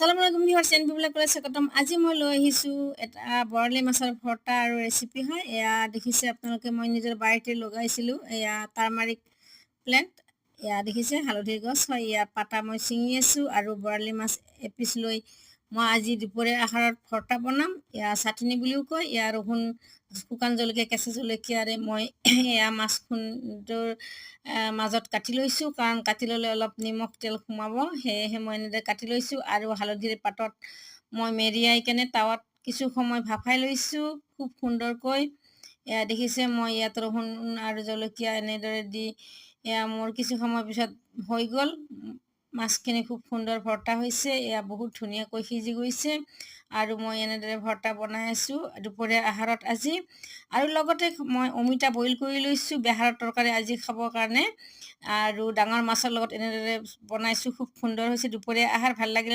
আসসালামু আলাইকুম ভিউয়াৰ্স, এনবিবিলাকলৈ স্বাগতম। আজি মই লৈ আহিছোঁ এটা বৰালি মাছৰ ভৰ্তা আৰু ৰেচিপি হয়। এয়া দেখিছে আপোনালোকে, মই নিজৰ বাৰীতে লগাইছিলোঁ। এয়া টাৰ্মাৰিক প্লেণ্ট, এয়া দেখিছে হালধিৰ গছ হয়। ইয়াৰ পাতা মই ছিঙি আছোঁ আৰু বৰালি মাছ এপিচ লৈ মই আজি দুপৰীয়া আহাৰত ভৰ্তা বনাম। এয়া চাটনি বুলিও কয়। এয়া ৰহুন, শুকান জলকীয়া, কেঁচা জলকীয়াৰে মই এয়া মাছখুন্দৰ মাজত কাটি লৈছোঁ, কাৰণ কাটি ল'লে অলপ নিমখ তেল সোমাব, সেয়েহে মই এনেদৰে কাটি লৈছোঁ। আৰু হালধিৰ পাতত মই মেৰিয়াই কেনে টাৱাত কিছু সময় ভাফাই লৈছোঁ খুব সুন্দৰকৈ। এয়া দেখিছে, মই ইয়াত ৰহুন আৰু জলকীয়া এনেদৰে দি এয়া মোৰ কিছু সময় পিছত হৈ গ'ল। মাছখিনি খুব সুন্দৰ ভৰ্তা হৈছে। এয়া বহুত ধুনীয়াকৈ সিজি গৈছে আৰু মই এনেদৰে ভৰ্তা বনাই আছোঁ দুপৰীয়া আহাৰত আজি। আৰু লগতে মই অমিতা বইল কৰি লৈছোঁ বেহাৰৰ তৰকাৰী আজি খাবৰ কাৰণে, আৰু ডাঙৰ মাছৰ লগত এনেদৰে বনাইছোঁ। খুব সুন্দৰ হৈছে দুপৰীয়া আহাৰ। ভাল লাগিলে